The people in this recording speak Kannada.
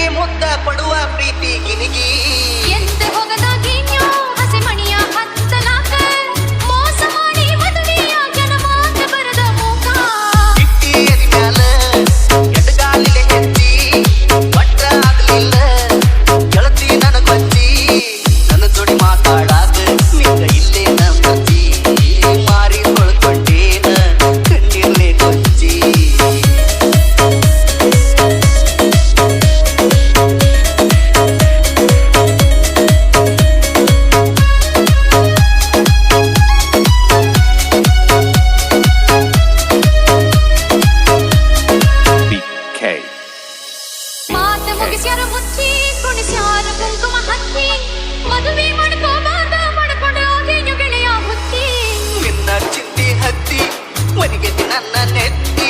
ಮುತ್ತ ಪಡುವ ಪ್ರೀತಿ ಗಿನಿಗಿ ಎಂತ ಹೋಗದಾಗಿನ್ಯೋ ಹಸಿ ಮಣಿಯ ಹತ್ತಲಾಕ ಮೋಸ ಮಾಡಿ ಮದುವೆಯ ಜನಮಾತ ಬರದ ಮೂಕ ಇಟ್ಟಿ ಎದಿ ಮ್ಯಾಲ ಎಡಗಾಲಿಲೆ ಹೆಜ್ಜಿ ಒಟ್ಟ ಆಗ್ಲಿಲ್ಲ ಗೆಳತಿ ನನಗೊಜ್ಜಿ ನನ್ನ ಜೋಡಿ ಮಾತಾಡಾಕ ನಿಂಗ ಇಲ್ಲೇ ನಮ್ಮಜ್ಜಿ ಮಾರಿ ತೊಳ್ಕೊಂಡೇನ ಕಣ್ಣೀರ್ಲೆ ಕೊಜ್ಜಿ ಮಾತ ಮುಗಿಸ್ಯಾರ ಮುಚ್ಚಿ ಕುಣಿಸ್ಯಾರ ಕುಂಕುಮ ಹಚ್ಚಿ ಮದುವೆ ಮಾಡ್ಕೋಬಾರ್ದ ಮಾಡ್ಕೊಂಡು ಹೋಗಿ ಗೆಳೆಯ ಹುಚ್ಚಿ ನಿನ್ನ ಚಿಂತಿ ಹತ್ತಿ ಮನೆಗೆ ನನ್ನ ನೆತ್ತಿ